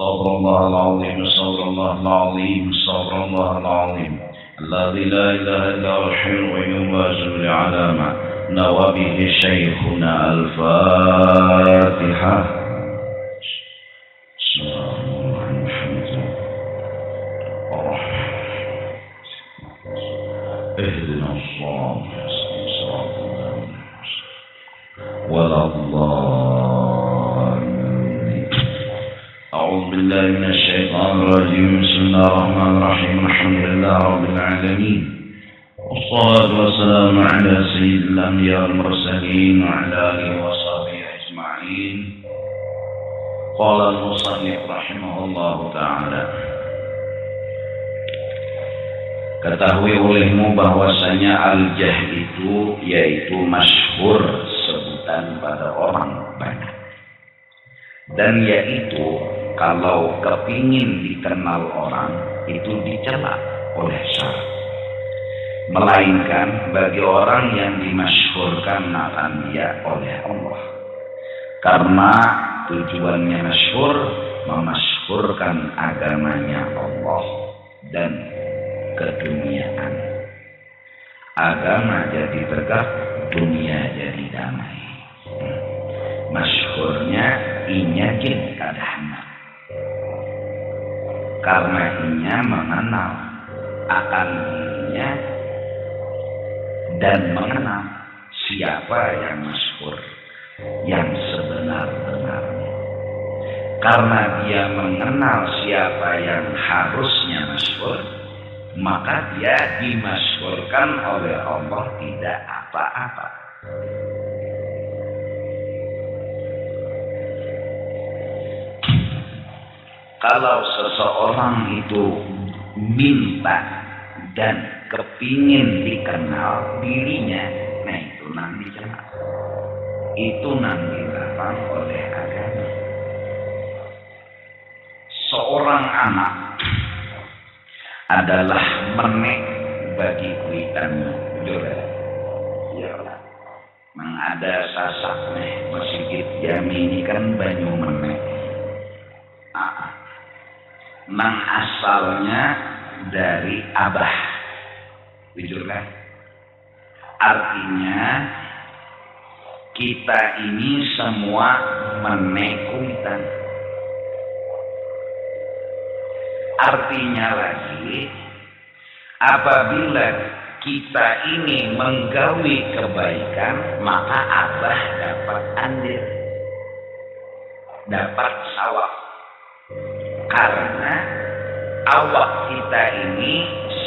استغفر الله العظيم استغفر الله العظيم استغفر الله العظيم الذي لا إله إلا هو الحي القيوم وأتوب على ما نوى به شيخنا الفاتحة. بسم الله الرحمن الرحيم. اهدنا الصراط المستقيم ولا الضالين. أعوذ بالله من الشيطان الرجيم. بسم الله الرحمن الرحيم. الحمد لله رب العالمين والصلاة والسلام على سيد الأنبياء والمرسلين وعلى آله وصحبه أجمعين. قال المصنف رحمه الله تعالى, ketahui olehmu bahwasanya al-jah itu yaitu masyhur, sebutan pada orang banyak, dan yaitu kalau kepingin dikenal orang itu dicela oleh syarat, melainkan bagi orang yang dimasyhurkan akan dia oleh Allah, karena tujuannya masyhur memasyhurkan agamanya Allah dan keduniaan. Agama jadi tegak, dunia jadi damai. Masyhurnya inya jin kadahna, karena inya mengenal akan dirinya dan mengenal siapa yang masyhur, yang sebenar-benarnya. Karena dia mengenal siapa yang harusnya masyhur, maka dia dimasyhurkan oleh Allah tidak apa-apa. Kalau seseorang itu minta dan kepingin dikenal dirinya, nah itu nanti dikenal, itu nanti dilarang oleh agama. Seorang anak adalah menek bagi kuitannya, juga. Ya, mengada sasak nih masjid jami ini kan banyu menek. Nang asalnya dari abah, jujur kan? Artinya kita ini semua menek kuitan. Artinya lagi, apabila kita ini menggawi kebaikan, maka abah dapat andil, dapat sawab. Karena awak kita ini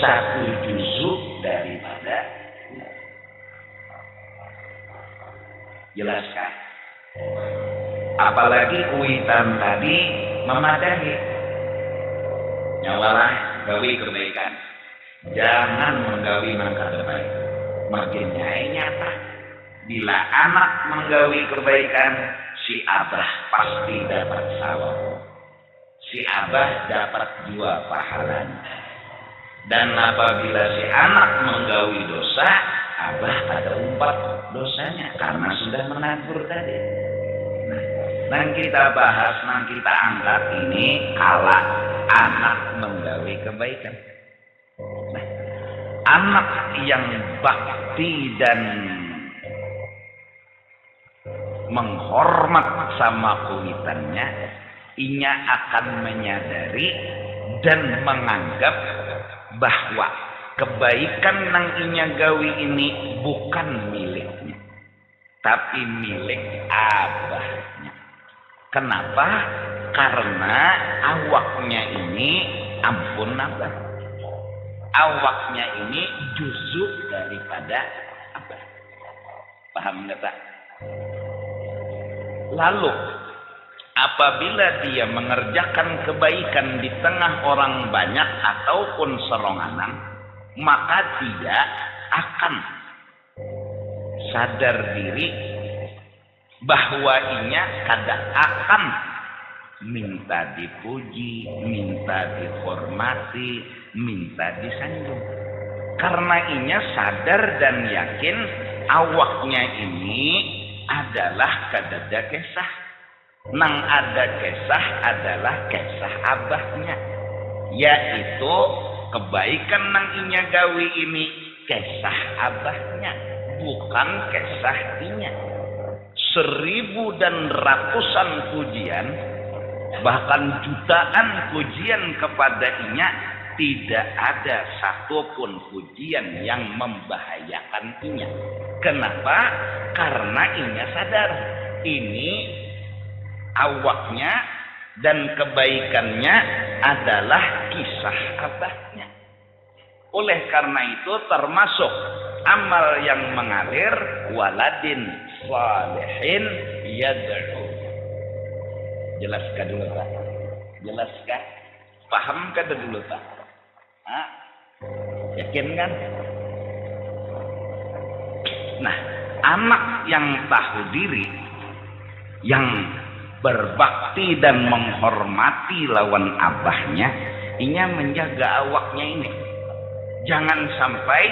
satu juzuk daripada. Jelaskan. Apalagi kuitan tadi memadai. Nyawalah gawi kebaikan, jangan menggawi mangka terbaik. Makin nyata bila anak menggawi kebaikan, si abah pasti dapat sawab, si abah dapat 2 pahalanya. Dan apabila si anak menggawi dosa, abah ada 4 dosanya karena sudah menagur tadi. Nah kita bahas, nah kita angkat ini kala anak menggawi kebaikan. Nah, anak yang bakti dan menghormat sama kuitannya, inya akan menyadari dan menganggap bahwa kebaikan nang inya gawi ini bukan miliknya, tapi milik abahnya. Kenapa? Karena awaknya ini, ampun abah, awaknya ini juzuk daripada abah. Paham nggak tak? Lalu apabila dia mengerjakan kebaikan di tengah orang banyak ataupun seronganan, maka dia akan sadar diri bahwa inya kada akan minta dipuji, minta dihormati, minta disanjung. Karena inya sadar dan yakin awaknya ini adalah kadada kesah, Nang ada kisah adalah kisah abahnya, yaitu kebaikan nang inya gawi ini kisah abahnya, bukan kisah inya. 1000 dan ratusan pujian, bahkan jutaan pujian kepada inya, tidak ada satupun pujian yang membahayakan inya. Kenapa? Karena inya sadar ini awaknya dan kebaikannya adalah kisah abahnya. Oleh karena itu termasuk amal yang mengalir, waladin salihin yad'u. Jelaskah dulu Pak? Jelaskah? Pahamkah dulu Pak? Hah? Yakin kan? Nah, anak yang tahu diri, yang berbakti dan menghormati lawan abahnya, inya menjaga awaknya ini. Jangan sampai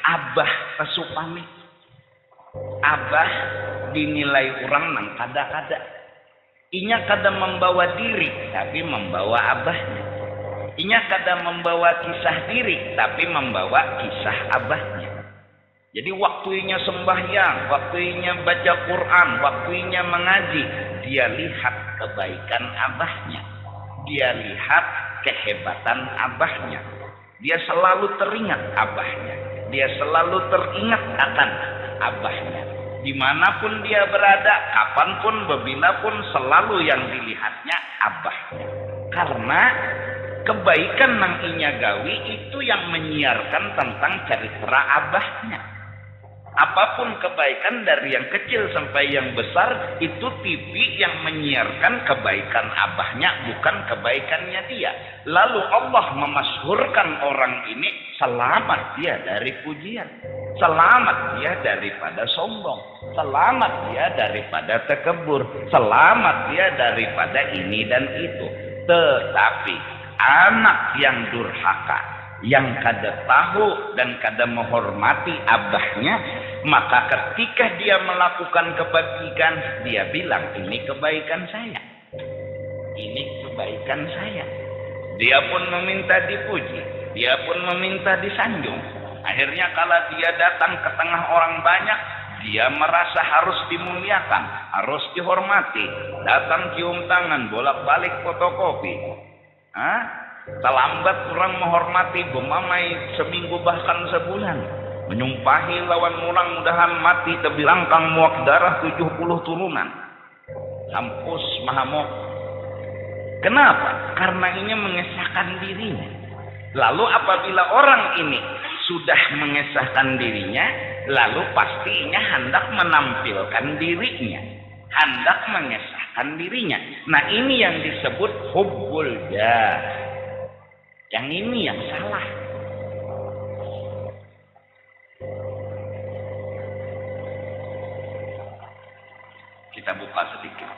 abah kesupami. Abah dinilai orang nang kada-kada. Inya kada membawa diri, tapi membawa abahnya. Inya kada membawa kisah diri, tapi membawa kisah abahnya. Jadi waktunya sembahyang, waktunya baca Quran, waktunya mengaji, dia lihat kebaikan abahnya. Dia lihat kehebatan abahnya. Dia selalu teringat abahnya. Dia selalu teringat akan abahnya. Dimanapun dia berada, kapanpun, bebilapun, selalu yang dilihatnya abahnya. Karena kebaikan nang inya gawi itu yang menyiarkan tentang cerita abahnya. Apapun kebaikan dari yang kecil sampai yang besar, itu TV yang menyiarkan kebaikan abahnya, bukan kebaikannya dia. Lalu Allah memasyhurkan orang ini, selamat dia dari pujian, selamat dia daripada sombong, selamat dia daripada tekebur, selamat dia daripada ini dan itu. Tetapi anak yang durhaka, yang kada tahu dan kada menghormati abahnya, maka ketika dia melakukan kebaikan, dia bilang ini kebaikan saya, ini kebaikan saya. Dia pun meminta dipuji, dia pun meminta disanjung. Akhirnya kalau dia datang ke tengah orang banyak, dia merasa harus dimuliakan, harus dihormati. Datang cium tangan, bolak-balik fotokopi. Terlambat orang menghormati, bemamai seminggu bahkan sebulan. Menyumpahi lawan orang mudahan mati, tebilangkang muak darah 70 turunan. Hampus mahamok. Kenapa? Karena ini mengesahkan dirinya. Lalu apabila orang ini sudah mengesahkan dirinya, lalu pastinya hendak menampilkan dirinya, hendak mengesahkan dirinya. Nah, ini yang disebut hubbul jah. Yang ini yang salah. Kita buka sedikit.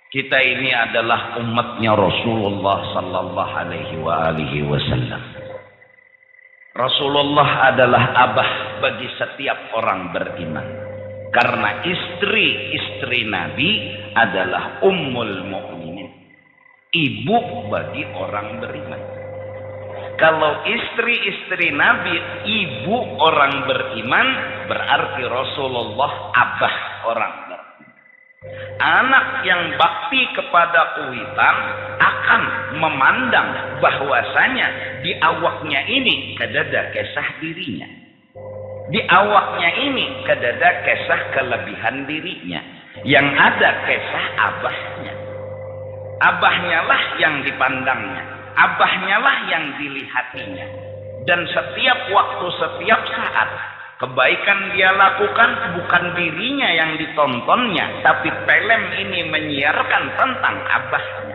Kita ini adalah umatnya Rasulullah sallallahu alaihi wasallam. Rasulullah adalah abah bagi setiap orang beriman. Karena istri-istri Nabi adalah ummul mukminin, ibu bagi orang beriman. Kalau istri-istri Nabi ibu orang beriman, berarti Rasulullah abah orang beriman. Anak yang bakti kepada kuitan akan memandang bahwasanya di awaknya ini kadada kisah dirinya. Di awaknya ini kadada kisah kelebihan dirinya. Yang ada kisah abahnya. Abahnya lah yang dipandangnya. Abahnya lah yang dilihatinya. Dan setiap waktu, setiap saat, kebaikan dia lakukan bukan dirinya yang ditontonnya, tapi film ini menyiarkan tentang abahnya.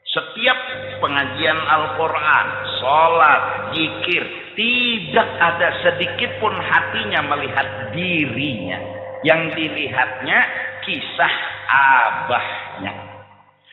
Setiap pengajian Al-Quran, sholat, zikir, tidak ada sedikit pun hatinya melihat dirinya. Yang dilihatnya kisah abahnya.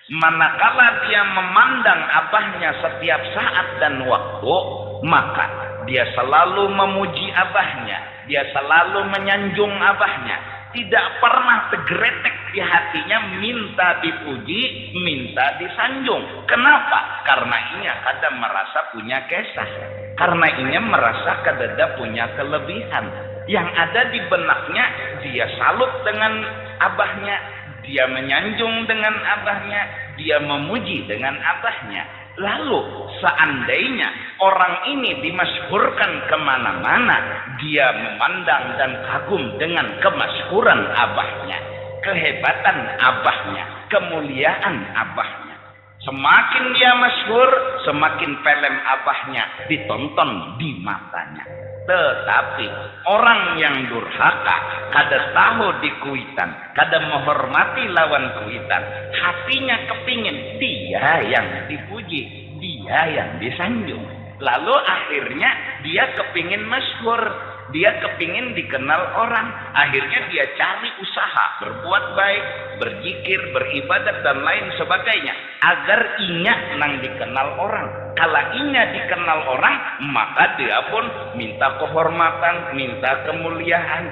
Manakala dia memandang abahnya setiap saat dan waktu, maka dia selalu memuji abahnya, dia selalu menyanjung abahnya, tidak pernah tergeletek di hatinya minta dipuji, minta disanjung. Kenapa? Karena ia kadang merasa punya kesah. Karena ia merasa kadada punya kelebihan. Yang ada di benaknya, dia salut dengan abahnya, dia menyanjung dengan abahnya, dia memuji dengan abahnya. Lalu seandainya orang ini dimasyhurkan kemana-mana, dia memandang dan kagum dengan kemasyhuran abahnya, kehebatan abahnya, kemuliaan abahnya. Semakin dia masyhur, semakin film abahnya ditonton di matanya. Tetapi orang yang durhaka, kada tahu dikuitan, kada menghormati lawan kuitan, hatinya kepingin dia yang dipuji, dia yang disanjung. Lalu akhirnya dia kepingin masyhur, dia kepingin dikenal orang. Akhirnya dia cari usaha, berbuat baik, berzikir, beribadat dan lain sebagainya agar inya nang dikenal orang. Kalau inya dikenal orang, maka dia pun minta kehormatan, minta kemuliaan.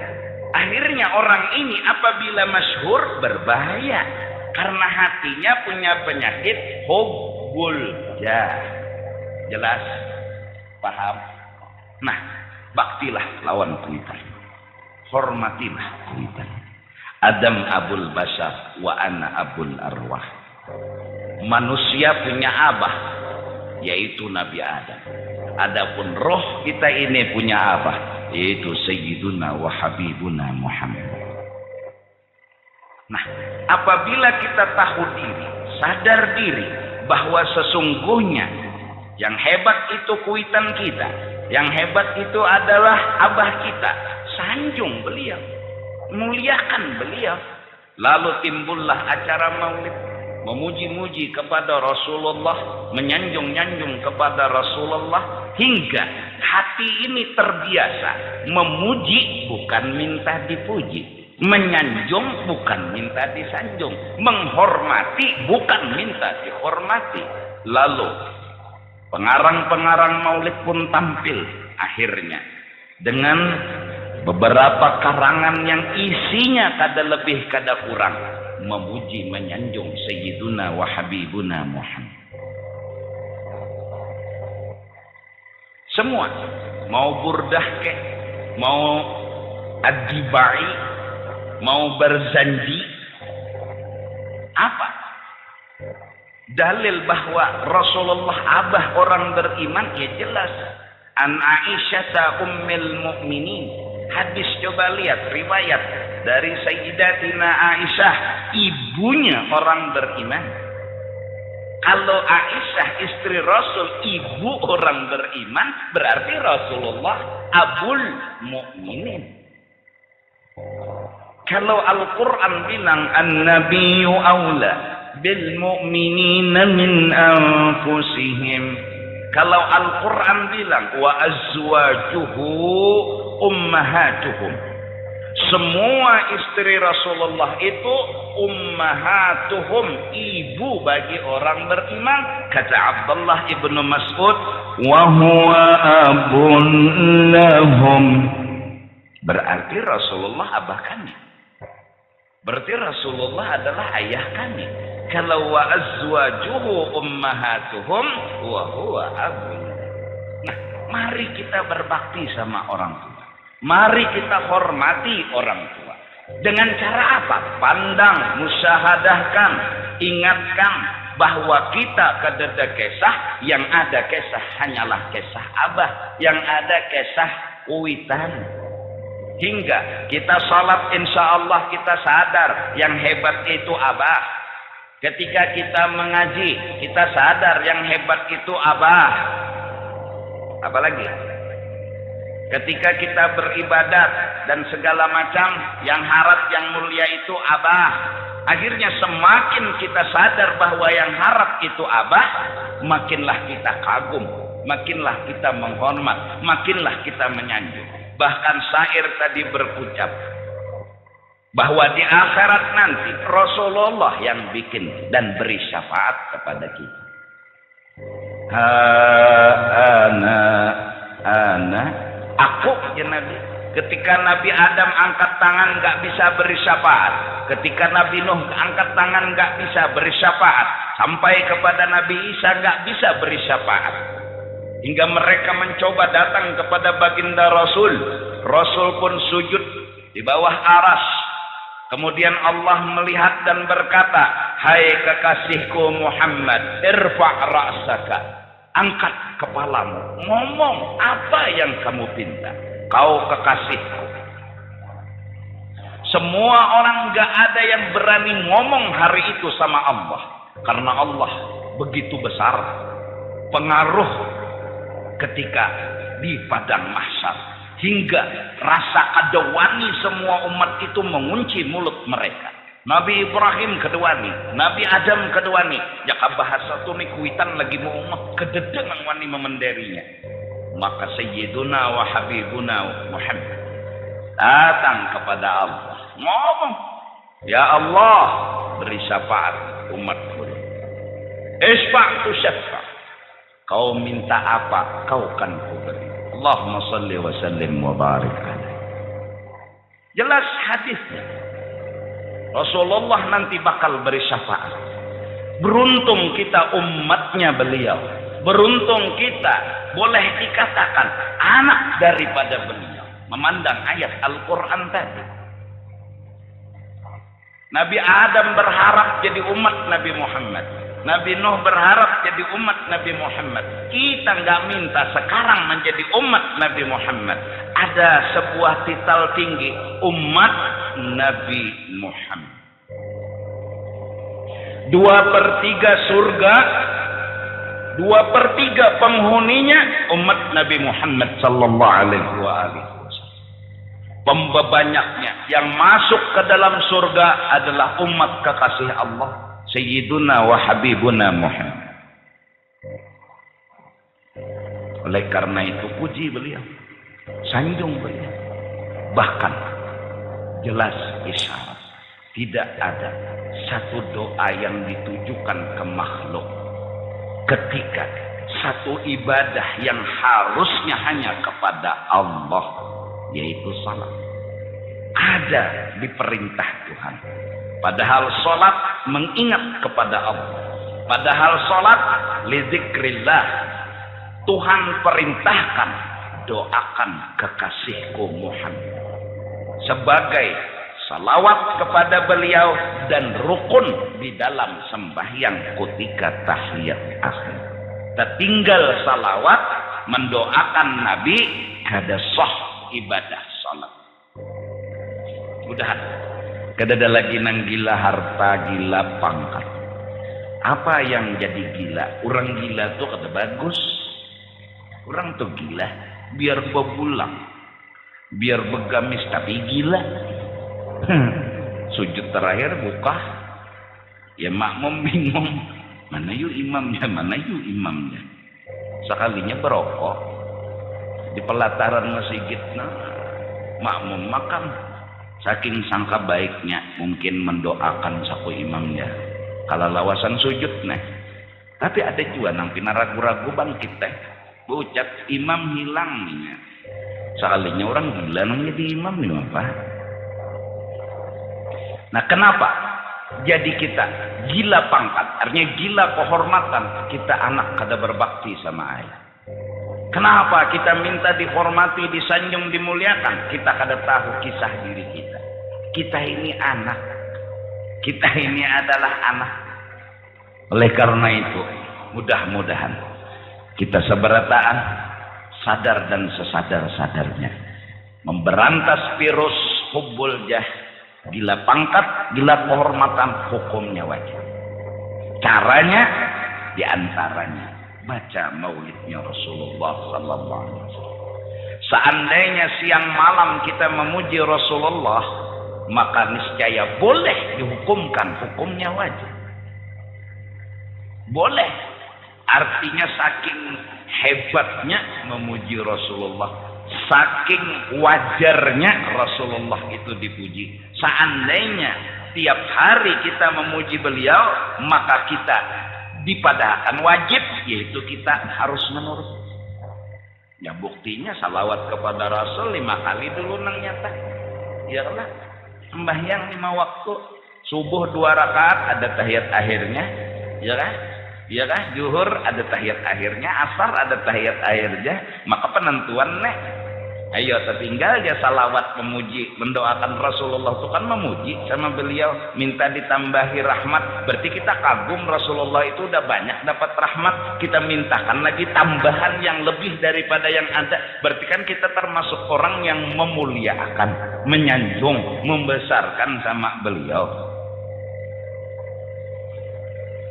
Akhirnya orang ini apabila masyhur berbahaya karena hatinya punya penyakit hubbul jah. Jelas? Paham? Nah, baktilah lawan kuitan. Hormatilah kuitan. Adam abul bashar wa ana abul arwah. Manusia punya abah, yaitu Nabi Adam. Adapun roh kita ini punya abah, yaitu Sayyiduna wa Habibuna Muhammad. Nah, apabila kita tahu diri, sadar diri bahwa sesungguhnya yang hebat itu kuitan kita, yang hebat itu adalah abah kita, sanjung beliau, muliakan beliau. Lalu timbullah acara maulid, memuji-muji kepada Rasulullah, menyanjung-nyanjung kepada Rasulullah, hingga hati ini terbiasa memuji bukan minta dipuji, menyanjung bukan minta disanjung, menghormati bukan minta dihormati. Lalu pengarang-pengarang maulid pun tampil akhirnya dengan beberapa karangan yang isinya kada lebih kada kurang memuji menyanjung Sayyiduna wa Habibuna Muhammad. Semua mau burdah ke, mau ad-dibai, mau berzanji, apa dalil bahwa Rasulullah abah orang beriman? Ya jelas. An Aisyah ummil mu'minin. Hadis, coba lihat riwayat dari Sayyidatina Aisyah, ibunya orang beriman. Kalau Aisyah istri Rasul, ibu orang beriman, berarti Rasulullah abul mu'minin. Kalau Al-Quran bilang an-nabiyyu awla bil mu'minina min anfusihim, kalau Al-Quran bilang wa azwajuhu ummahatuhum, semua istri Rasulullah itu ummahatuhum, ibu bagi orang beriman. Kata Abdullah ibnu Mas'ud, wa huwa abun lahum, berarti Rasulullah abah kami, berarti Rasulullah adalah ayah kami. Kalau wa azwajuhu ummahatuhum wa huwa abun. Nah, mari kita berbakti sama orang tua. Mari kita hormati orang tua. Dengan cara apa? Pandang, musyahadahkan, ingatkan bahwa kita kadada kesah, yang ada kesah hanyalah kesah abah, yang ada kesah kuitan. Hingga kita salat, insya Allah kita sadar yang hebat itu abah. Ketika kita mengaji, kita sadar yang hebat itu abah. Apalagi ketika kita beribadat dan segala macam yang harap yang mulia itu abah. Akhirnya semakin kita sadar bahwa yang harap itu abah, makinlah kita kagum, makinlah kita menghormat, makinlah kita menyanjung. Bahkan syair tadi berucap bahwa di akhirat nanti Rasulullah yang bikin dan beri syafaat kepada kita. Ana aku ya Nabi, Ketika Nabi Adam angkat tangan nggak bisa beri syafaat. Ketika Nabi Nuh angkat tangan nggak bisa beri syafaat. Sampai kepada Nabi Isa nggak bisa beri syafaat. Hingga mereka mencoba datang kepada baginda Rasul. Rasul pun sujud di bawah aras. Kemudian Allah melihat dan berkata, hai kekasihku Muhammad, irfa' ra'saka. Angkat kepalamu. Ngomong apa yang kamu pinta. Kau kekasihku. Semua orang gak ada yang berani ngomong hari itu sama Allah. Karena Allah begitu besar pengaruh ketika di padang mahsyar. Hingga rasa kadewani semua umat itu mengunci mulut mereka. Nabi Ibrahim kedewani, Nabi Adam kedewani. Jaka bahasa tu ni kuitan lagi mau umat kededengan wani memenderinya. Maka Sayyiduna wa Habibuna Muhammad datang kepada Allah. Ngomong, ya Allah, beri syafaat umatku. Isfa' tu syafa'. Kau minta apa, kau kan kuberi. Allahumma salli wa sallim wa barik alaihi. Jelas hadisnya. Rasulullah nanti bakal beri syafaat. Beruntung kita umatnya beliau. Beruntung kita boleh dikatakan anak daripada beliau. Memandang ayat Al-Quran tadi. Nabi Adam berharap jadi umat Nabi Muhammad. Nabi Nuh berharap jadi umat Nabi Muhammad. Kita nggak minta sekarang menjadi umat Nabi Muhammad. Ada sebuah titel tinggi, umat Nabi Muhammad. 2/3 surga, 2/3 penghuninya umat Nabi Muhammad sallallahu alaihi wasallam. Pembanyaknya yang masuk ke dalam surga adalah umat kekasih Allah. Sayyiduna wa Habibuna Muhammad. Oleh karena itu puji beliau, sanjung beliau. Bahkan jelas isyarat, tidak ada satu doa yang ditujukan ke makhluk ketika satu ibadah yang harusnya hanya kepada Allah, yaitu salat, ada di perintah Tuhan. Padahal salat mengingat kepada Allah. Padahal salat lidzikrillah. Tuhan perintahkan, doakan kekasihku Muhammad. Sebagai salawat kepada beliau dan rukun di dalam sembahyang ketika tahiyat akhir. Tertinggal salawat mendoakan Nabi kada sah ibadah salat. Mudahan kada ada lagi nang gila harta, gila pangkat. Apa yang jadi gila? Orang gila tuh kada bagus. Orang tuh gila biar bebulang, biar begamis tapi gila. Sujud terakhir buka, ya makmum bingung. Mana yuk imamnya, mana yuk imamnya. Sekalinya berokok di pelataran masjid, makmum makam. Saking sangka baiknya mungkin mendoakan saku imamnya. Kalau lawasan sujud nih. Tapi ada juga nang pina ragu-ragu bangkit teh. Ucap imam hilang nih. Sekalinya orang gila nang jadi imam nih apa? Nah kenapa? Jadi kita gila pangkat, artinya gila kehormatan. Kita anak kada berbakti sama ayah. Kenapa kita minta dihormati, disanjung, dimuliakan? Kita kada tahu kisah diri kita. Kita ini anak. Kita ini adalah anak. Oleh karena itu, mudah-mudahan kita seberataan sadar dan sesadar-sadarnya memberantas virus hubbul jah, gila pangkat, gila kehormatan, hukumnya wajib. Caranya diantaranya baca maulidnya Rasulullah sallallahu alaihi wasallam. Seandainya siang malam kita memuji Rasulullah, maka niscaya boleh dihukumkan, hukumnya wajib. Boleh. Artinya saking hebatnya memuji Rasulullah, saking wajarnya Rasulullah itu dipuji. Seandainya tiap hari kita memuji beliau, maka kita dipadahkan wajib, yaitu kita harus menurut. Ya buktinya salawat kepada Rasul 5 kali dulu nang nyata. Ya lah, sembahyang 5 waktu. Subuh 2 rakaat ada tahiyat akhirnya. Ya kan? Ya kan? Zuhur ada tahiyat akhirnya, asar ada tahiyat akhirnya. Maka penentuan nih. Ayo tertinggal ya salawat memuji, mendoakan Rasulullah itu kan memuji sama beliau, minta ditambahi rahmat. Berarti kita kagum Rasulullah itu udah banyak dapat rahmat, kita mintakan lagi tambahan yang lebih daripada yang ada. Berarti kan kita termasuk orang yang memuliakan, menyanjung, membesarkan sama beliau.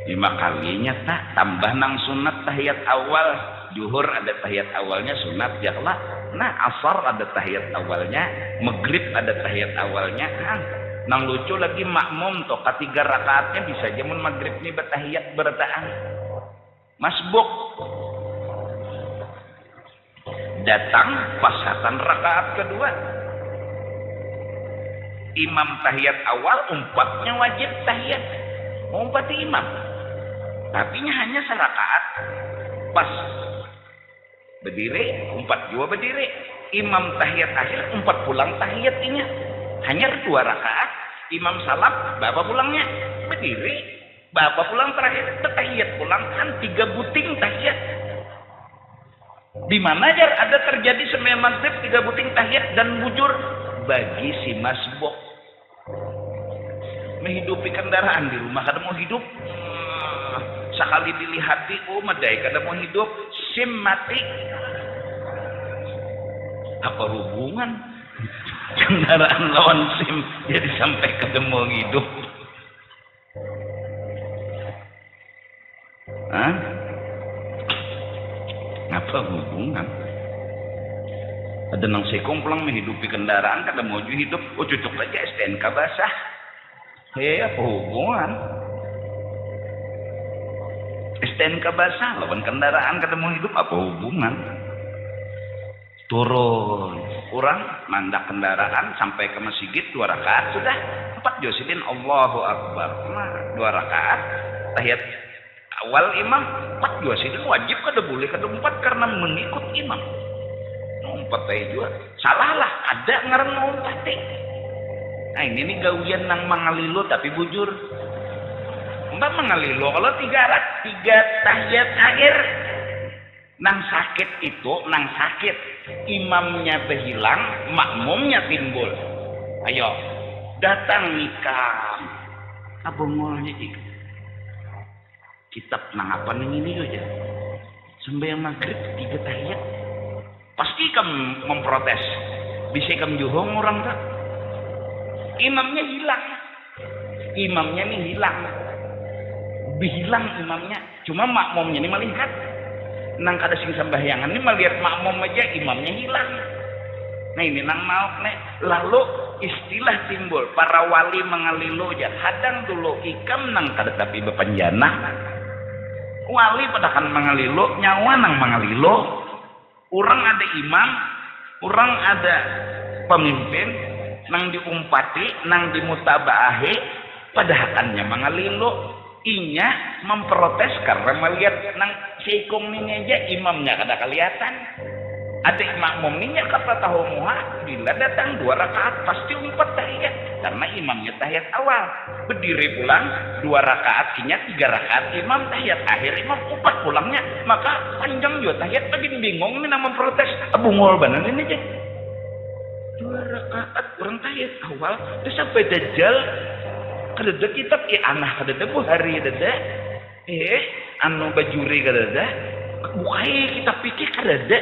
5 kalinya tak tambah nang sunat tahiyat awal. Zuhur ada tahiyat awalnya sunat ya lah. Nah asar ada tahiyat awalnya, maghrib ada tahiyat awalnya. Nang lucu lagi makmum toh ketiga rakaatnya bisa jamun maghrib nih bertahiyat bertaan. Masbuk datang pasatan rakaat kedua. Imam tahiyat awal umpatnya wajib tahiyat. Umpati imam. Tapinya hanya serakaat. Pas berdiri, 4 juga berdiri. Imam tahiyat akhir, 4 pulang tahiyatnya. Hanya 2 rakaat. Imam salam, bapak pulangnya berdiri. Bapak pulang terakhir, tahiyat pulang kan 3 buting tahiyat. Di mana aja ada terjadi sembahyang maghrib 3 buting tahiyat dan bujur bagi si masbuk. Menghidupi kendaraan di rumah kada mau hidup. Sekali dilihati, oh medai kada mau hidup, SIM mati. Apa hubungan kendaraan lawan SIM jadi sampai kada mau hidup? Hah? Apa hubungan? Ada nang sekong pulang menghidupi kendaraan kada mau hidup, oh cucuk aja STNK basah. Apa hubungan? STNK basah lawan kendaraan ketemu hidup apa hubungan? Turun orang mandak kendaraan sampai ke masjid 2 rakaat sudah 4 josidin Allahu Akbar. Nah 2 rakaat tahiyat awal imam 4 josidin wajib kada boleh kada 4 karena mengikut imam. 4 tahiyat juga salah lah ada ngarang mau 4. Nah ini nih gawian nang mangalilo tapi bujur. Mbak mengalilo kalau 3 tahiyat akhir nang sakit itu nang sakit imamnya berhilang makmumnya timbul. Ayo datang nikah apa mulanya kitab nang apa nih ini aja sampai yang maghrib 3 tahiyat pasti kamu memprotes bisa kamu juhong orang tak imamnya hilang imamnya nih hilang imamnya cuma makmumnya ini melihat nang kada sing sembahyangan ini melihat makmum aja imamnya hilang. Nah ini nang mau nek lalu istilah timbul para wali mengalilo aja hadang dulu ikam nang kada tapi bepenjana wali padakan mengalilo nyawa nang mengalilo orang ada imam orang ada pemimpin nang diumpati nang dimutabaahi padahakannya mengalilo inya memprotes karena melihat nang sikung ini aja imamnya kada kelihatan ada makmum ini kata tahu muha bila datang 2 rakaat pasti 4 tahiyat karena imamnya tahiyat awal berdiri pulang 2 rakaat inya 3 rakaat imam tahiyat akhir imam 4 pulangnya maka panjang juga tahiyat lagi bingung ini nang memprotes abungol banan ini aja 2 rakaat orang tahiyat awal terus sampai dajjal kadada kitab anak kadada Bukhari kadada anu bajuri kadada bukai kita pikir kadada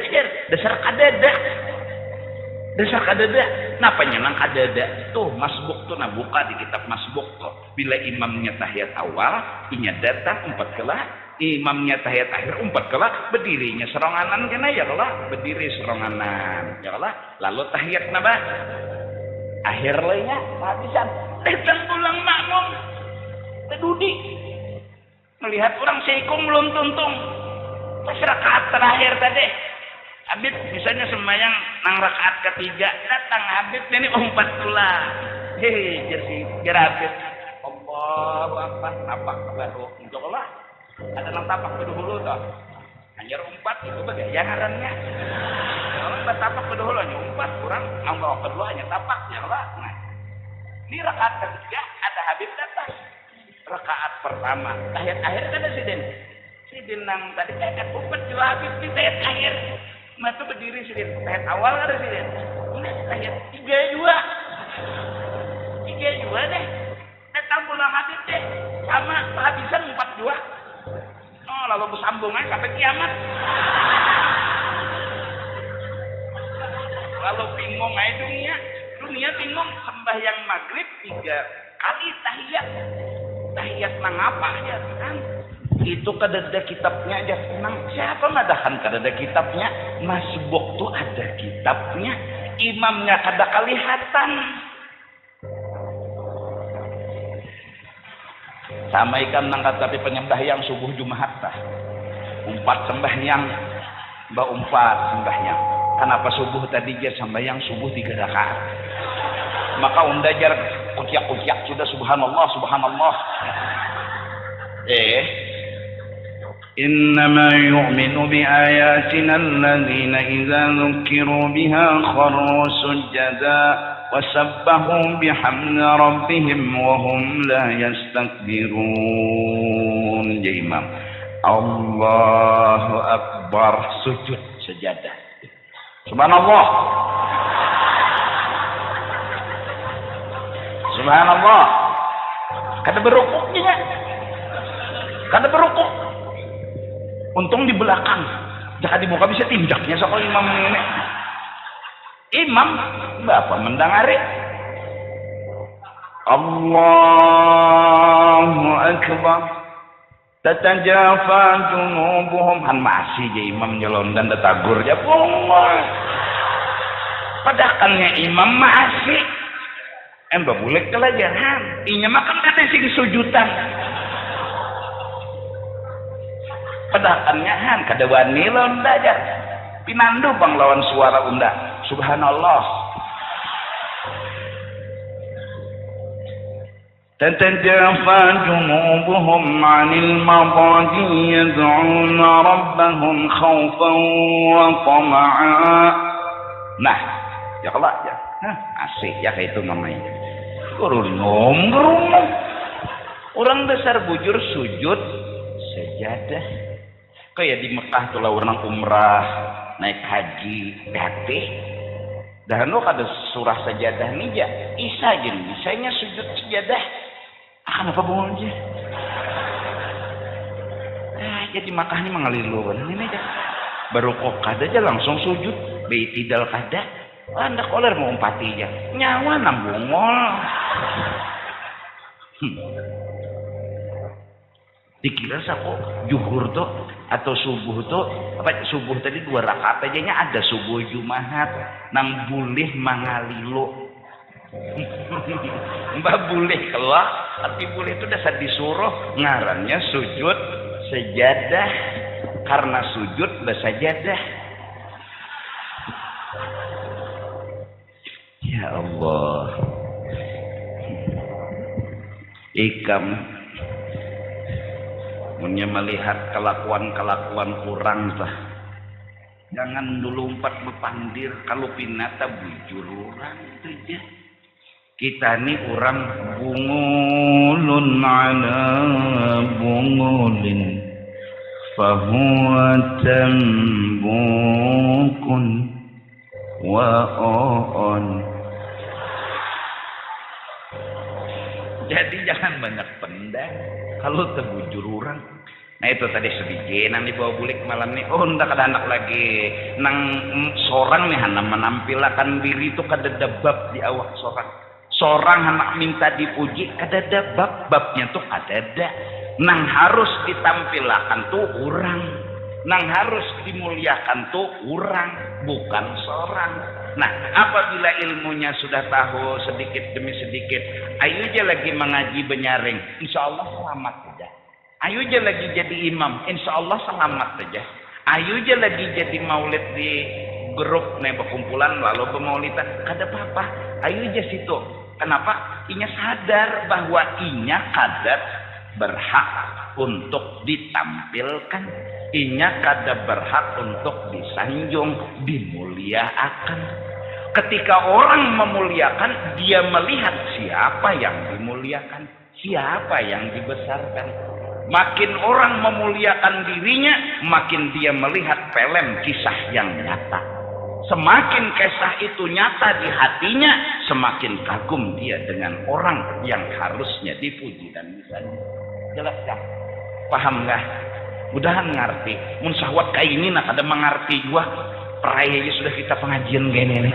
dasar kadada napanya nang kadada tuh masbuk tuh nah buka di kitab masbuk tuh bila imamnya tahiyat awal inya datang 4 kala imamnya tahiyat akhir 4 kala berdirinya seronganan kena ya kala berdiri seronganan ya kala lalu tahiyat nabah akhir lainnya habisan datang pulang makmum terdudi melihat orang seikung belum tuntung pas rakaat terakhir tadi Habib misalnya sembahyang nang rakaat ketiga datang Habib ini 4 pula jadi Habib Allahu Akbar tapak baru insyaallah ada nang tapak dulu toh anjir umpat itu bagai ngarannya. Kalau batapak kedua hanya umpat kurang anggo kedua hanya tapak ya lah. Nah, di rakaat ketiga ada Habib datang. Rakaat pertama tahiyat akhir kan ada sidin nang tadi kayak umpat juga Habib di tahiyat akhir. Matu berdiri sidin tahiyat awal ada sidin. Ini tahiyat 3 deh. Datang pulang Habib deh sama kehabisan 4 dua. Oh, lalu bersambung aja sampai kiamat. Lalu bingung aja dunia bingung sembahyang maghrib 3 kali tahiyat nang apa aja kan? Itu kadada kitabnya aja tenang. Siapa ngadahan kadada kitabnya? Masbuk tuh ada kitabnya. Imamnya kada kalihatan. Sama ikan nangkat tapi penyembahyang subuh Jumat tah. Umpat sembahyang, umpat sembahyang. Kenapa subuh tadi dia sembahyang subuh 3 rakaat? Maka undajar kuciak sudah subhanallah. إنما يؤمن بآياتنا الذين إذا ذكروا بها خروا سجدا وسبحوا بحمد ربهم وهم لا يستكبرون. Ya Imam, Allahu Akbar, sujud sejadah. Subhanallah. Subhanallah. Kada berukuknya. Kada berukuk. Untung di belakang. Jangan di muka bisa tinjaknya soal imam ini. Imam bapak mendangari. Allahu Akbar. Tatajafa junubuhum. Han masih je imam nyelon dan datagur ya Allah. Padahalnya imam masih. Mbak boleh kelajaran. Inya makan kata sing sujudan. Padahalnya han kada wani lawan belajar. Pinandu bang lawan suara unda. Subhanallah. Tatajafa junubuhum 'anil madaji yad'una rabbahum khaufan wa tama'a. Nah, ya kelak ya. Asik ya kayak itu namanya. Gerunung. Orang besar bujur sujud sejadah. Kayak di Mekah tuh lah orang umrah, naik haji, dati. Dan lo kada surah sejadah nih ya. Isa jen, isanya sujud sejadah. Kenapa bangun aja? Jadi Mekah ini mengaliluan ini aja. Baru kok kada aja langsung sujud, beitidal kada. Anda koler mau umpati aja. Nyawa nambungol. Dikira sako juhur tuh atau subuh tuh apa subuh tadi 2 rakaat aja nya ada subuh Jumat nang boleh mangalilu. Mbak boleh kelak tapi boleh itu dasar disuruh ngarannya sujud sejadah karena sujud bersajadah. Ya Allah. Ikam punya melihat kelakuan-kelakuan kurang tah. Jangan dulu umpat bepandir kalau pinata bujur orang itu aja. Kita ni orang bungulun ala bungulin fahuwa tambukun wa'on. Jadi jangan banyak pendek kalau terbujur orang. Nah itu tadi sedikit nanti bawa bulik malam nih. Oh ndak ada anak lagi nang seorang nih hana menampilkan diri itu kada bab di awak seorang. Seorang anak minta dipuji kada babnya tuh kada. Nang harus ditampilkan tuh orang. Nang harus dimuliakan tuh orang, bukan seorang. Nah, apabila ilmunya sudah tahu sedikit demi sedikit, ayo aja lagi mengaji benyaring, insya Allah selamat aja. Ayo aja lagi jadi imam, insya Allah selamat aja. Ayo aja lagi jadi maulid di grup nih berkumpulan lalu pemaulidan, kada apa-apa. Ayo aja situ. Kenapa? Inya sadar bahwa inya kadar berhak untuk ditampilkan, inya kada berhak untuk disanjung, dimuliakan. Ketika orang memuliakan, dia melihat siapa yang dimuliakan, siapa yang dibesarkan. Makin orang memuliakan dirinya, makin dia melihat film kisah yang nyata. Semakin kisah itu nyata di hatinya, semakin kagum dia dengan orang yang harusnya dipuji dan disanjung. Jelas gak? Paham gak? Mudahan ngerti. Mun sahwat kayak ini nak ada mengerti gua. Perayanya sudah kita pengajian gini nih.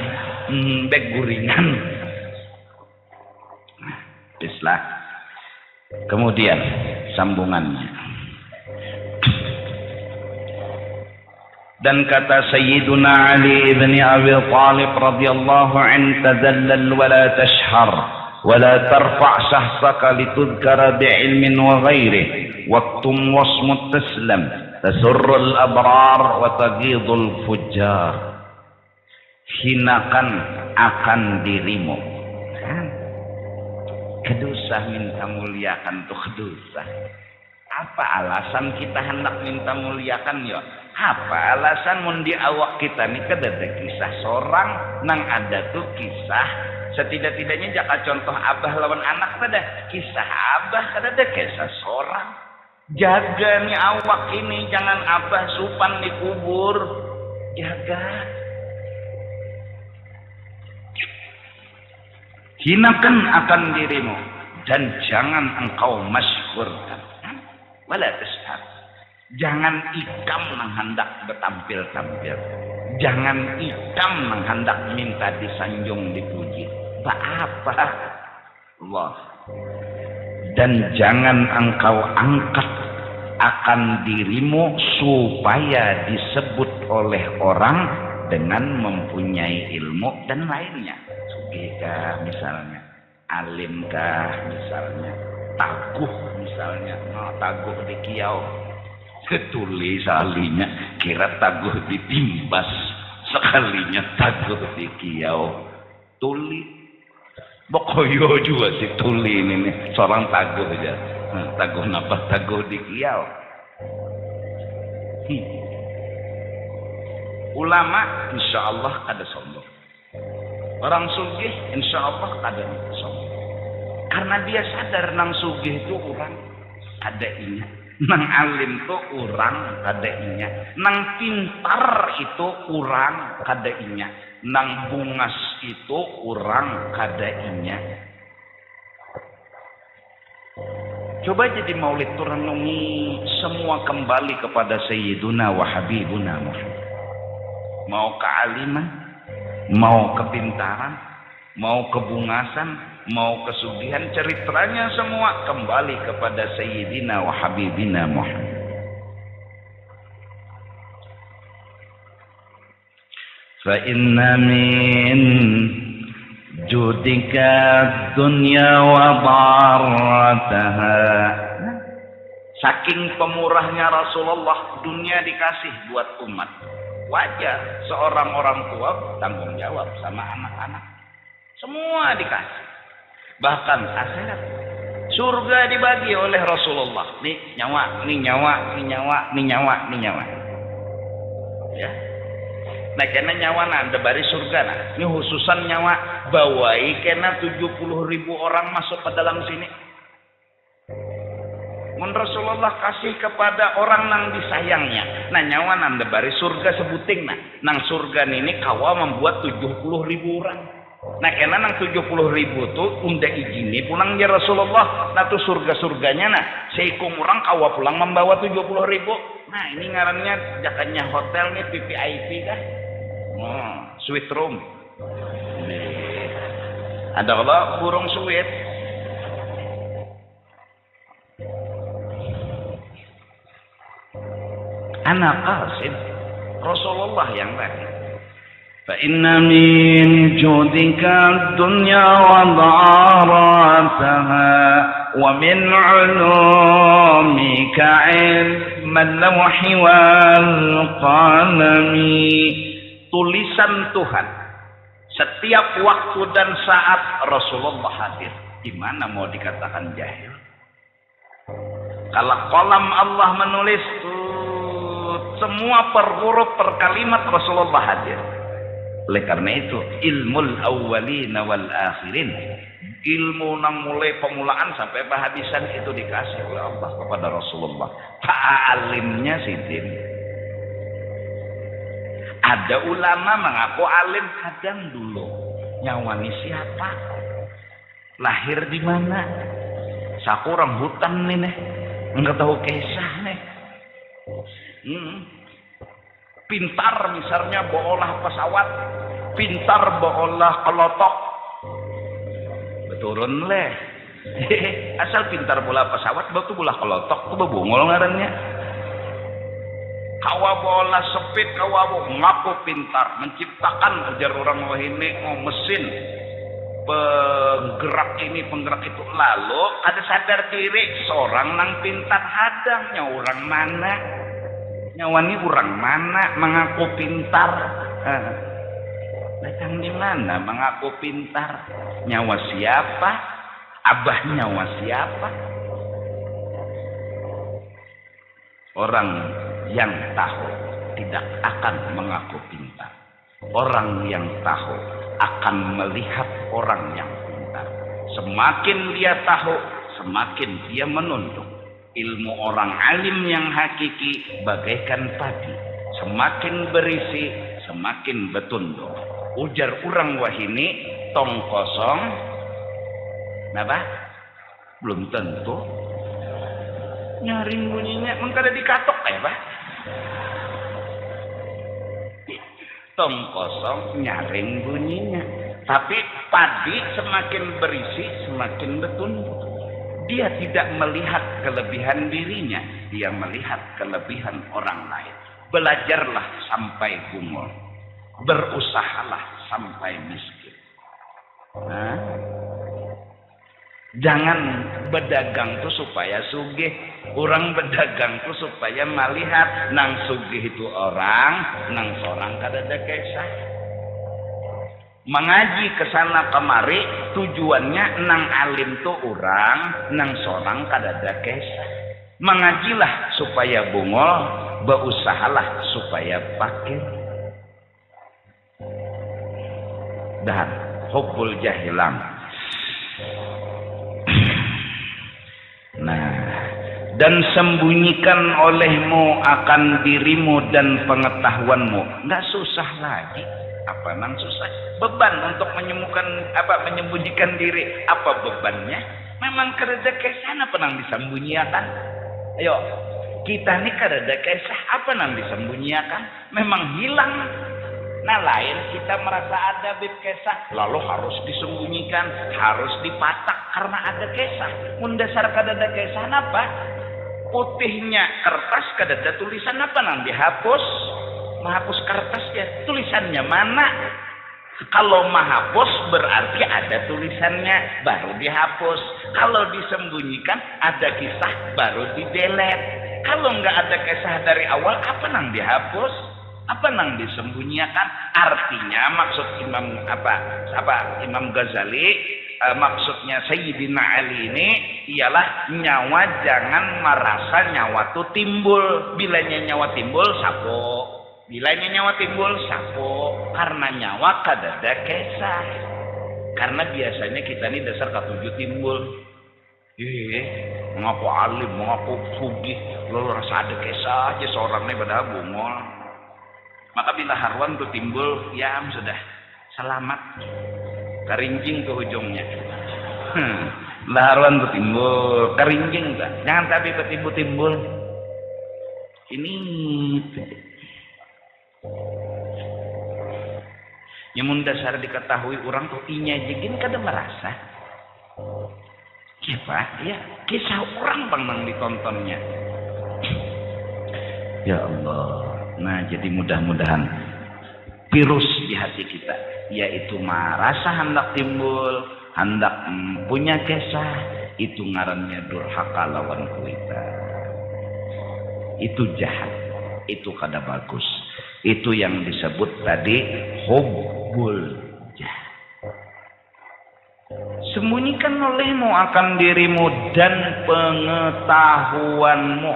Bek guringan. Bismillah. Kemudian sambungannya. Dan kata Sayyiduna Ali bin Abi Thalib radhiyallahu anhu, tadallal wa la tashhar wa la tarfa' shahsaka litudhkara bi'ilmin wa ghairihi waktum wasmut taslam tasurrul abrar wa taghidul fujjar. Hinakan akan dirimu. Kedosa minta muliakan tuh kedosa. Apa alasan kita hendak minta muliakan ya? Apa alasan mundi awak kita nih kada ada kisah seorang nang ada tuh kisah setidak-tidaknya jaka contoh abah lawan anak kada kisah abah kada ada kisah seorang. Jaga nih awak ini jangan abah supan dikubur. Jaga. Hinakan akan dirimu dan jangan engkau masyhurkan. Wala tashhar. Jangan ikam menghendak bertampil-tampil. Jangan ikam menghendak minta disanjung dipuji. Apa? Allah. Dan jangan engkau angkat akan dirimu supaya disebut oleh orang dengan mempunyai ilmu dan lainnya. Sugihkah misalnya, alimkah misalnya, taguh misalnya, taguh di kiau. Ketuli salinya kira taguh ditimbas, sekalinya taguh di kiau. Tuli bokoyo juga si tuli ini nih, seorang taguh aja. Taguh napa? Taguh di kiau. Ulama insya Allah ada sombong. Orang sugih insya Allah ada sombong. Karena dia sadar nang sugih itu orang ada inya, nang alim itu orang ada inya, nang pintar itu orang kada inya, nang bungas itu orang kada inya. Coba jadi maulid tu renungi semua kembali kepada Sayyiduna wa Habibuna Muhammad. Mau kealiman, mau kepintaran, mau kebungasan, mau kesugihan, ceritanya semua kembali kepada Sayyidina wa Habibina Muhammad. Fa inna min judika dunya wa barataha. Saking pemurahnya Rasulullah, dunia dikasih buat umat. Wajar seorang orang tua tanggung jawab sama anak-anak. Semua dikasih. Bahkan akhirat, surga dibagi oleh Rasulullah. Nih nyawa, nih nyawa, nih nyawa, nih nyawa, nih nyawa. Ya. Nah kena nyawa nanda bari surga nah. Ini khususan nyawa bawai kena 70.000 orang masuk ke dalam sini. Mun Rasulullah kasih kepada orang nang disayangnya. Nah nyawa nanda bari surga sebuting nah. Nang surga ini kawa membuat 70.000 orang. Nah kena nang 70.000 tuh unda izini pulang ya Rasulullah. Nah tuh surga-surganya nah seikung orang kawa pulang membawa 70.000. Nah ini ngarannya jakanya hotel nih VVIP kah? Sweet room. Ada Allah burung sweet. Anak qasid Rasulullah yang tadi. Fa inna min judika dunya wa dharataha wa min ulumika ilman lawhi wal qalami. Tulisan Tuhan setiap waktu dan saat Rasulullah hadir. Di mana mau dikatakan jahil? Kalau kolam Allah menulis semua per huruf per kalimat Rasulullah hadir. Oleh karena itu ilmul awwalin wal akhirin, ilmu nang mulai pemulaan sampai penghabisan itu dikasih oleh Allah kepada Rasulullah. Alimnya sidin. Ada ulama mengaku alim kadang dulu. Nyawani siapa? Lahir di mana? Sakurang hutan nih, enggak tahu kisah nih. Pintar misalnya bolah pesawat, pintar bolah kelotok. Beturun leh. Asal pintar bola pesawat, batu bola kelotok, tuh bebungol ngarannya. Kawa bola sepit, kawa ngaku pintar, menciptakan ujar orang wahini mesin penggerak ini penggerak itu. Lalu ada sadar diri seorang nang pintar hadangnya orang mana? Nyawani orang mana mengaku pintar? Datang di mana mengaku pintar? Nyawa siapa? Abah nyawa siapa? Orang yang tahu tidak akan mengaku pintar. Orang yang tahu akan melihat orang yang pintar. Semakin dia tahu, semakin dia menunduk. Ilmu orang alim yang hakiki bagaikan padi, semakin berisi semakin betunduk. Ujar orang wahini tong kosong, napa? Belum tentu. Nyaring bunyinya, mengkada dikatok ya Pak? Tong kosong nyaring bunyinya, tapi padi semakin berisi semakin betunduk. Dia tidak melihat kelebihan dirinya, dia melihat kelebihan orang lain. Belajarlah sampai gumul, berusahalah sampai miskin. Jangan berdagang tuh supaya sugih. Orang berdagang tuh supaya melihat nang sugih itu orang, nang seorang kadada kisah. Mengaji kesana kemari tujuannya nang alim tuh orang, nang seorang kadada kisah. Mengajilah supaya bungol, berusahalah supaya fakir. Dan hubbul jahilam. Nah, dan sembunyikan olehmu akan dirimu dan pengetahuanmu. Nggak susah lagi. Apa nang susah? Beban untuk menyembunyikan diri. Apa bebannya? Memang kerja kesana apa nang disembunyikan? Ayo, kita nih kerja kesah apa nang disembunyikan? Memang hilang. Nah lain kita merasa ada bib kesah, lalu harus disembunyikan, harus dipatak karena ada kesah. Mundasar kadada kesah apa? Putihnya kertas kadada tulisan apa nang dihapus? Menghapus kertas ya, tulisannya mana? Kalau menghapus berarti ada tulisannya baru dihapus. Kalau disembunyikan ada kisah baru di-delete. Kalau nggak ada kisah dari awal apa nang dihapus? Apa nang disembunyikan? Artinya maksud Imam Ghazali, maksudnya Sayyidina Ali ini ialah nyawa jangan merasa nyawa itu timbul. Bilanya nyawa timbul sapo. Bilanya nyawa timbul sapo. Karena nyawa kadada kesah. Karena biasanya kita ini dasar ketujuh timbul. Mengaku alim, mengaku sugih, lalu rasa ada kesah aja seorang ini pada bungol. Maka bila haruan tuh timbul, ya sudah selamat, kerinjing ke ujungnya. Laharuan tuh timbul, kerinjing tak? Jangan tapi timbul-timbul. Ini yang dasar diketahui orang tuh inya jegin kada merasa. Siapa? Ya kisah orang bang nang ditontonnya. Ya Allah. Nah jadi mudah-mudahan virus di hati kita, yaitu merasa hendak timbul, hendak punya kisah, itu ngarannya durhaka lawan kita. Itu jahat, itu kada bagus. Itu yang disebut tadi hubbul jahat. Sembunyikan olehmu akan dirimu dan pengetahuanmu.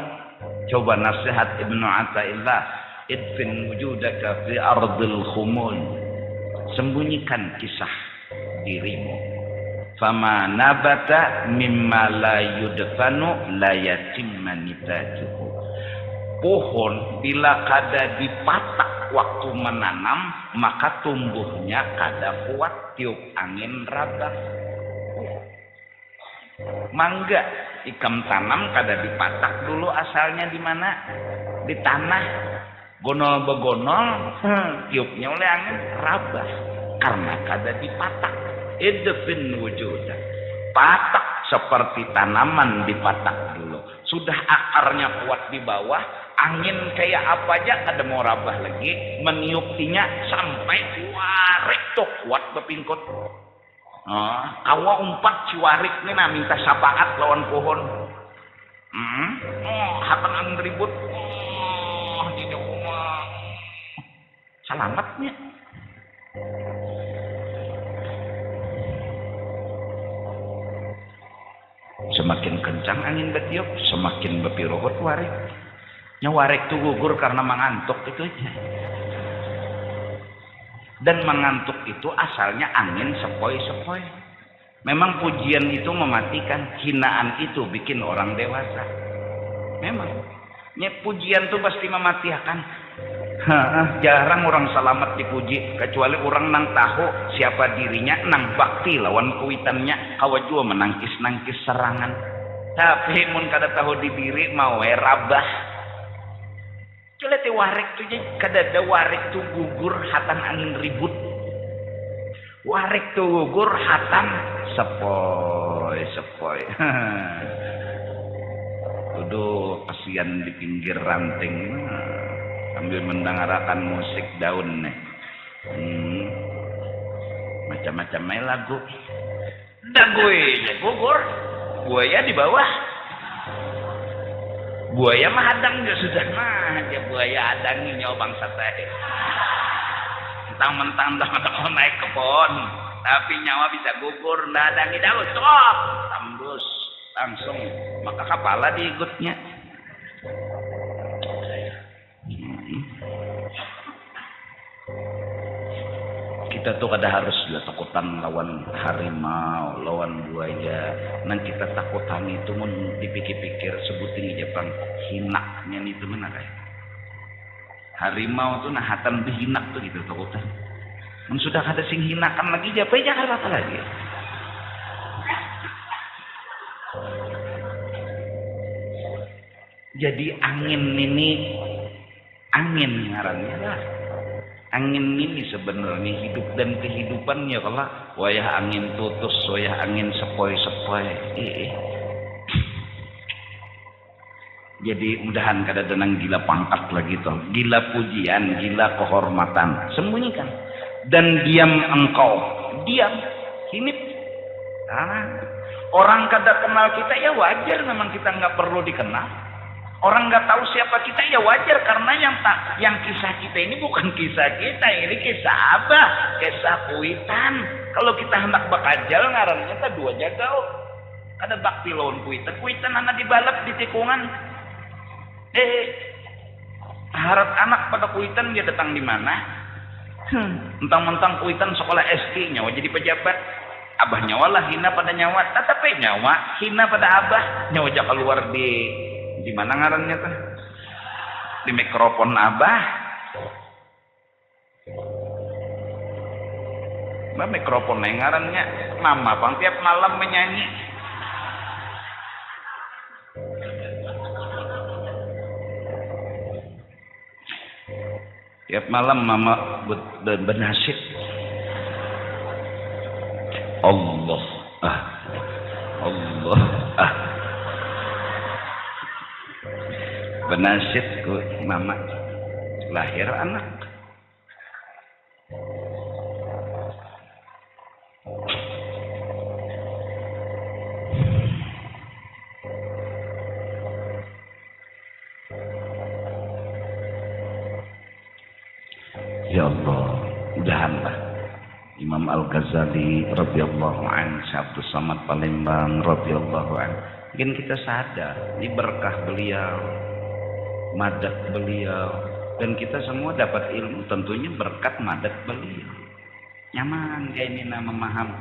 Coba nasihat Ibnu Athaillah, idfin wujudaka fi ardil khumul. Sembunyikan kisah dirimu. Fama nabata mimma la yudfanu la yatimma nibatuhu. Pohon bila kada dipatak waktu menanam, maka tumbuhnya kada kuat tiup angin rabah. Mangga ikam tanam kada dipatak dulu, asalnya di mana? Di tanah. Gonol begonol, tiupnya oleh angin rabah karena kada dipatak. Idfin wujudah. Patak seperti tanaman dipatak dulu. Sudah akarnya kuat di bawah, angin kayak apa aja kada mau rabah lagi, meniuptinya sampai warik tuh kuat bepingkot. Kawa umpat ciwarik nih nah minta syafaat lawan pohon. Hatan angin ribut. Di rumah. Selamatnya. Semakin kencang angin betiup, semakin bepirohot warik. Warik tuh gugur karena mengantuk itu aja. Dan mengantuk itu asalnya angin sepoi-sepoi. Memang pujian itu mematikan, hinaan itu bikin orang dewasa. Memang. Pujian itu pasti mematikan. Jarang orang selamat dipuji, kecuali orang nang tahu siapa dirinya, nang bakti lawan kuitannya, kawa jua menangkis-nangkis serangan. Tapi mun kada tahu di diri mau rabah. Coba te warik tu kada ada warik tu gugur hatan angin ribut. Warik tu gugur hatan sepoi-sepoi. Tuduh kasihan di pinggir ranting. Sambil mendengarkan musik daun nih. Macam-macam lagu. Dagoe gugur. Buaya di bawah. Buaya mah hadang dia sudah mah. Dia buaya hadangi nyawa bangsa teh. Mentang-mentang dah naik ke pohon. Tapi nyawa bisa gugur. Nggak hadangi daun. Stop. Tembus. Langsung. Maka kepala diikutnya. Kita tuh kada harus takutan lawan harimau, lawan buaya. Nang kita takutan itu mun dipikir-pikir sebutin aja bang hinaknya itu mana kayak. Harimau tuh nahatan dihinak tuh gitu takutan. Mun sudah kada sing hinakan lagi apa jangan apa lagi. Jadi angin ini angin ngarannya lah. Angin ini sebenarnya hidup dan kehidupannya kalau wayah angin tutus, wayah angin sepoi-sepoi. Jadi mudahan kada denang gila pangkat lagi toh, gila pujian, gila kehormatan. Sembunyikan dan diam engkau, diam, hinip. Orang kada kenal kita ya wajar, memang kita nggak perlu dikenal. Orang nggak tahu siapa kita ya wajar, karena yang kisah kita ini bukan kisah kita, ini kisah Abah, kisah kuitan. Kalau kita hendak bakajal ngarannya ta dua jagau. Ada bakti lawan kuitan, kuitan anak dibalap di tikungan. Harap anak pada kuitan dia datang di mana? Mentang-mentang kuitan sekolah SD nyawa jadi pejabat. Abah nyawa lah hina pada nyawa, tetapi nyawa hina pada abah, nyawa aja keluar di mana ngarannya tuh? Di mikrofon abah. Mbak mikrofon ngarannya mama bang tiap malam menyanyi. Tiap malam mama bernasib. Allah bernasib ku mama lahir anak. Ya Allah, mudahanlah Imam Al-Ghazali radhiyallahu an, Syekh Abdul Samad Palembang radhiyallahu an. Mungkin kita sadar ini berkah beliau, madat beliau, dan kita semua dapat ilmu tentunya berkat madat beliau. Nyaman kayak ini memaham,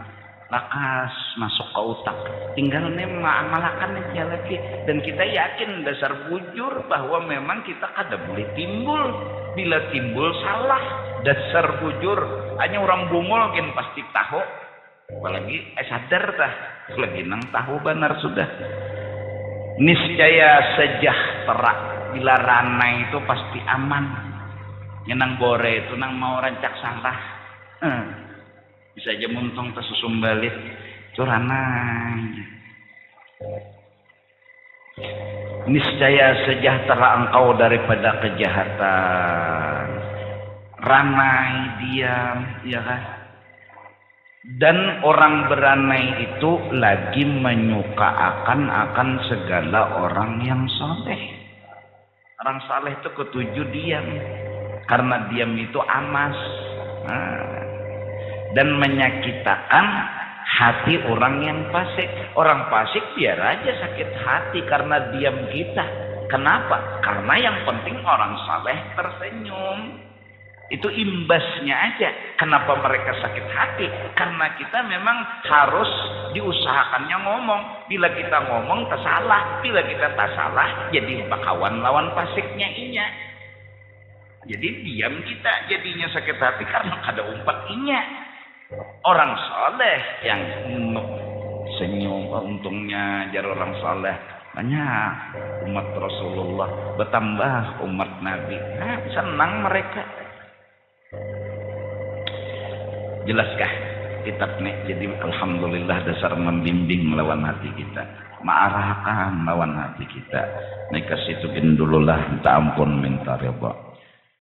lakas masuk ke otak, tinggal mengamalkan aja lagi. Dan kita yakin dasar bujur bahwa memang kita kada boleh timbul. Bila timbul salah, dasar bujur. Hanya orang bungul kan pasti tahu. Apalagi sadar tah, lagi nang tahu benar sudah. Niscaya sejahtera. Bila ranai itu pasti aman. Nyenang bore itu nang mau rancak salah. Bisa aja muntung tersusum balik curanai. Niscaya sejahtera engkau daripada kejahatan. Ranai diam, ya kan? Dan orang beranai itu lagi menyukakan akan segala orang yang saleh. Orang saleh itu ketujuh diam, karena diam itu amas. Dan menyakitakan hati orang yang fasik. Orang fasik biar aja sakit hati karena diam kita. Kenapa? Karena yang penting orang saleh tersenyum. Itu imbasnya aja. Kenapa mereka sakit hati? Karena kita memang harus diusahakannya ngomong. Bila kita ngomong tersalah, bila kita tak salah, jadi bakawan lawan fasiknya inya. Jadi diam kita jadinya sakit hati karena ada umpat inya. Orang saleh yang senyum, untungnya jar orang saleh banyak umat Rasulullah bertambah umat Nabi. Senang mereka. Jelaskah kitabnya? Jadi alhamdulillah dasar membimbing melawan hati kita, mengarahkan melawan hati kita. Mereka situ bin dululah minta ampun minta ridha.